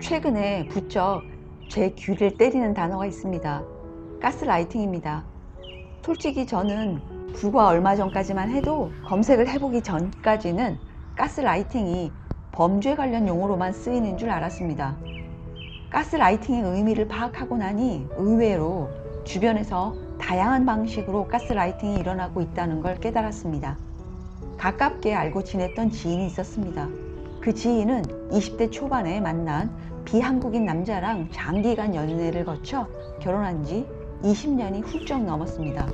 최근에 부쩍 제 귀를 때리는 단어가 있습니다. 가스라이팅입니다. 솔직히 저는 불과 얼마 전까지만 해도 검색을 해보기 전까지는 가스라이팅이 범죄 관련 용어로만 쓰이는 줄 알았습니다. 가스라이팅의 의미를 파악하고 나니 의외로 주변에서 다양한 방식으로 가스라이팅이 일어나고 있다는 걸 깨달았습니다. 가깝게 알고 지냈던 지인이 있었습니다. 그 지인은 20대 초반에 만난 비한국인 남자랑 장기간 연애를 거쳐 결혼한 지 20년이 훌쩍 넘었습니다.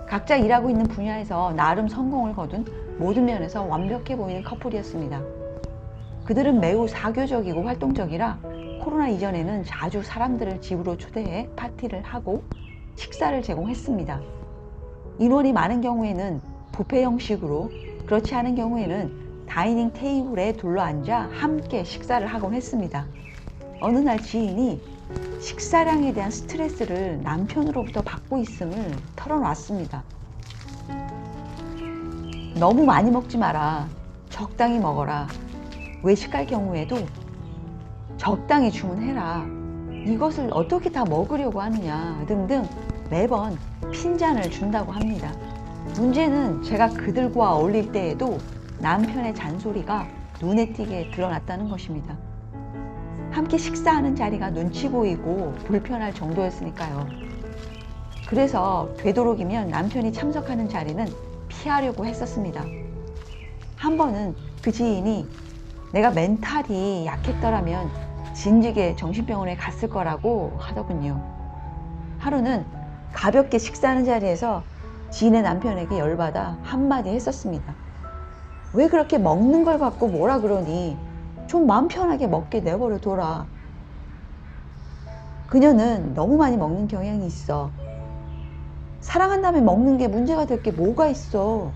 각자 일하고 있는 분야에서 나름 성공을 거둔 모든 면에서 완벽해 보이는 커플이었습니다. 그들은 매우 사교적이고 활동적이라 코로나 이전에는 자주 사람들을 집으로 초대해 파티를 하고 식사를 제공했습니다. 인원이 많은 경우에는 뷔페 형식으로, 그렇지 않은 경우에는 다이닝 테이블에 둘러앉아 함께 식사를 하곤 했습니다. 어느 날 지인이 식사량에 대한 스트레스를 남편으로부터 받고 있음을 털어놨습니다. 너무 많이 먹지 마라. 적당히 먹어라. 외식할 경우에도 적당히 주문해라. 이것을 어떻게 다 먹으려고 하느냐 등등 매번 핀잔을 준다고 합니다. 문제는 제가 그들과 어울릴 때에도 남편의 잔소리가 눈에 띄게 드러났다는 것입니다. 함께 식사하는 자리가 눈치 보이고 불편할 정도였으니까요. 그래서 되도록이면 남편이 참석하는 자리는 피하려고 했었습니다. 한 번은 그 지인이 내가 멘탈이 약했더라면 진즉에 정신병원에 갔을 거라고 하더군요. 하루는 가볍게 식사하는 자리에서 지인의 남편에게 열받아 한마디 했었습니다. 왜 그렇게 먹는 걸 갖고 뭐라 그러니? 좀 마음 편하게 먹게 내버려 둬라. 그녀는 너무 많이 먹는 경향이 있어. 사랑한다면 먹는 게 문제가 될 게 뭐가 있어.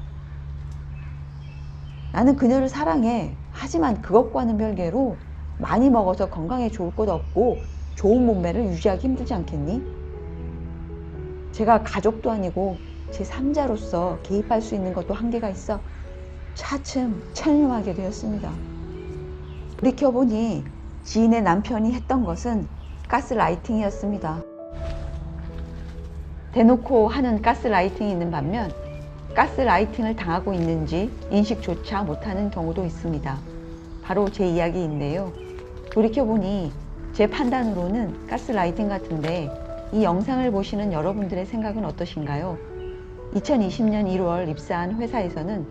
나는 그녀를 사랑해. 하지만 그것과는 별개로 많이 먹어서 건강에 좋을 것도 없고 좋은 몸매를 유지하기 힘들지 않겠니? 제가 가족도 아니고 제3자로서 개입할 수 있는 것도 한계가 있어 차츰 체념하게 되었습니다. 돌이켜보니 지인의 남편이 했던 것은 가스라이팅이었습니다. 대놓고 하는 가스라이팅이 있는 반면 가스라이팅을 당하고 있는지 인식조차 못하는 경우도 있습니다. 바로 제 이야기인데요. 돌이켜보니 제 판단으로는 가스라이팅 같은데 이 영상을 보시는 여러분들의 생각은 어떠신가요? 2020년 1월 입사한 회사에서는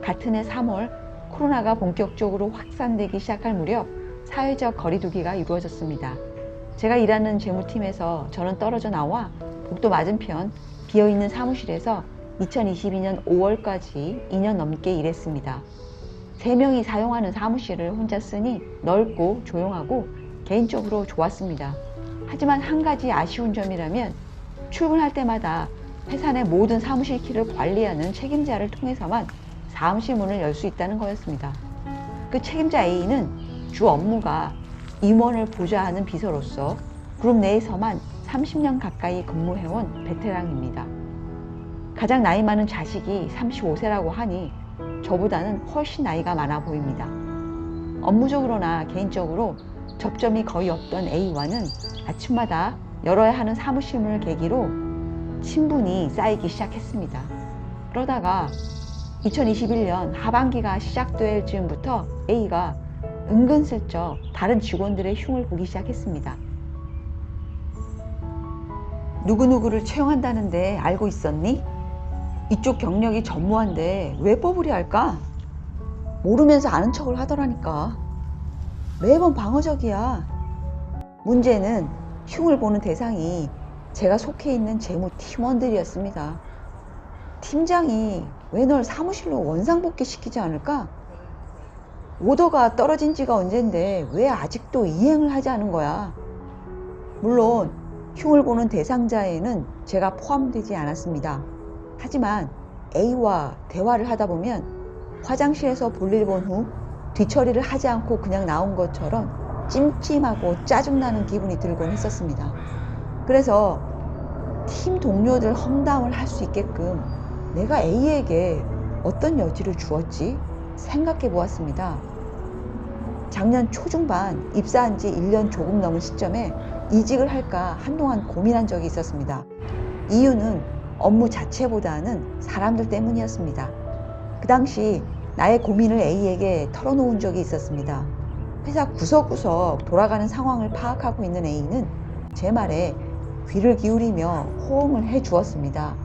같은 해 3월 코로나가 본격적으로 확산되기 시작할 무렵 사회적 거리두기가 이루어졌습니다. 제가 일하는 재무팀에서 저는 떨어져 나와 복도 맞은편 비어있는 사무실에서 2022년 5월까지 2년 넘게 일했습니다. 3명이 사용하는 사무실을 혼자 쓰니 넓고 조용하고 개인적으로 좋았습니다. 하지만 한 가지 아쉬운 점이라면 출근할 때마다 회사 내 모든 사무실 키를 관리하는 책임자를 통해서만 사무실 문을 열 수 있다는 거였습니다. 그 책임자 A는 주 업무가 임원을 보좌하는 비서로서 그룹 내에서만 30년 가까이 근무해온 베테랑입니다. 가장 나이 많은 자식이 35세라고 하니 저보다는 훨씬 나이가 많아 보입니다. 업무적으로나 개인적으로 접점이 거의 없던 A와는 아침마다 열어야 하는 사무실 문을 계기로 친분이 쌓이기 시작했습니다. 그러다가 2021년 하반기가 시작될 즈음부터 A가 은근슬쩍 다른 직원들의 흉을 보기 시작했습니다. 누구누구를 채용한다는데 알고 있었니? 이쪽 경력이 전무한데 왜 뽑으려 할까? 모르면서 아는 척을 하더라니까. 매번 방어적이야. 문제는 흉을 보는 대상이 제가 속해 있는 재무 팀원들이었습니다. 팀장이 왜 널 사무실로 원상복귀 시키지 않을까? 오더가 떨어진 지가 언젠데 왜 아직도 이행을 하지 않은 거야? 물론 흉을 보는 대상자에는 제가 포함되지 않았습니다. 하지만 A와 대화를 하다 보면 화장실에서 볼일 본 후 뒤처리를 하지 않고 그냥 나온 것처럼 찜찜하고 짜증나는 기분이 들곤 했었습니다. 그래서 팀 동료들 험담을 할 수 있게끔 내가 A에게 어떤 여지를 주었지 생각해 보았습니다. 작년 초중반 입사한 지 1년 조금 넘은 시점에 이직을 할까 한동안 고민한 적이 있었습니다. 이유는 업무 자체보다는 사람들 때문이었습니다. 그 당시 나의 고민을 A에게 털어놓은 적이 있었습니다. 회사 구석구석 돌아가는 상황을 파악하고 있는 A는 제 말에 귀를 기울이며 호응을 해 주었습니다.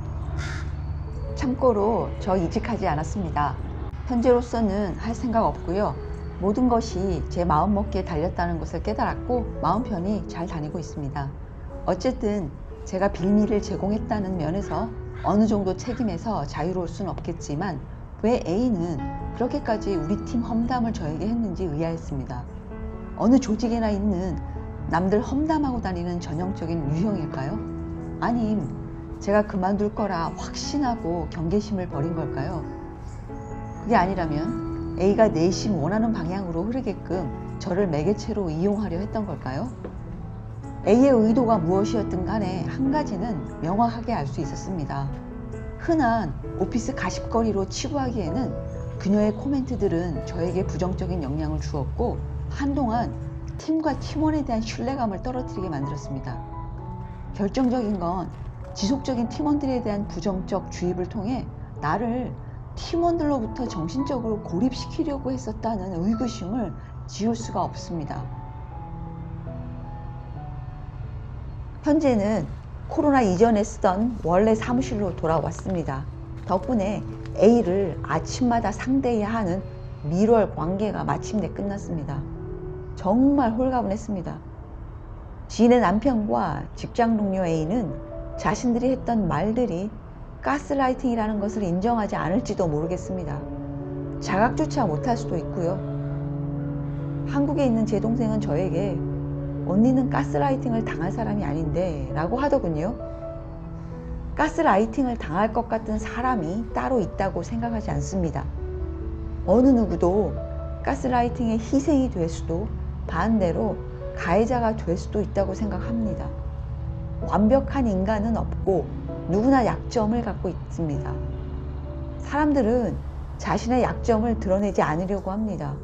참고로 저 이직하지 않았습니다. 현재로서는 할 생각 없고요. 모든 것이 제 마음먹기에 달렸다는 것을 깨달았고 마음 편히 잘 다니고 있습니다. 어쨌든 제가 빌미를 제공했다는 면에서 어느 정도 책임에서 자유로울 수는 없겠지만 왜 A는 그렇게까지 우리 팀 험담을 저에게 했는지 의아했습니다. 어느 조직에나 있는 남들 험담하고 다니는 전형적인 유형일까요? 아님 제가 그만둘 거라 확신하고 경계심을 버린 걸까요? 그게 아니라면 A가 내심 원하는 방향으로 흐르게끔 저를 매개체로 이용하려 했던 걸까요? A의 의도가 무엇이었든 간에 한 가지는 명확하게 알 수 있었습니다. 흔한 오피스 가십거리로 치부하기에는 그녀의 코멘트들은 저에게 부정적인 영향을 주었고 한동안 팀과 팀원에 대한 신뢰감을 떨어뜨리게 만들었습니다. 결정적인 건 지속적인 팀원들에 대한 부정적 주입을 통해 나를 팀원들로부터 정신적으로 고립시키려고 했었다는 의구심을 지울 수가 없습니다. 현재는 코로나 이전에 쓰던 원래 사무실로 돌아왔습니다. 덕분에 A를 아침마다 상대해야 하는 밀월 관계가 마침내 끝났습니다. 정말 홀가분했습니다. 지인의 남편과 직장 동료 A는 자신들이 했던 말들이 가스라이팅이라는 것을 인정하지 않을지도 모르겠습니다. 자각조차 못할 수도 있고요. 한국에 있는 제 동생은 저에게 언니는 가스라이팅을 당할 사람이 아닌데 라고 하더군요. 가스라이팅을 당할 것 같은 사람이 따로 있다고 생각하지 않습니다. 어느 누구도 가스라이팅의 희생이 될 수도 반대로 가해자가 될 수도 있다고 생각합니다. 완벽한 인간은 없고 누구나 약점을 갖고 있습니다. 사람들은 자신의 약점을 드러내지 않으려고 합니다.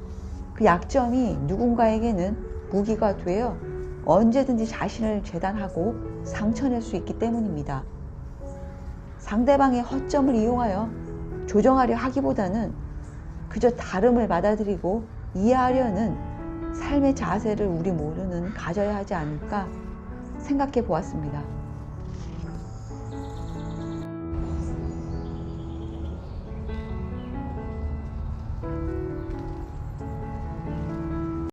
그 약점이 누군가에게는 무기가 되어 언제든지 자신을 재단하고 상처낼 수 있기 때문입니다. 상대방의 허점을 이용하여 조정하려 하기보다는 그저 다름을 받아들이고 이해하려는 삶의 자세를 우리 모두는 가져야 하지 않을까 생각해 보았습니다.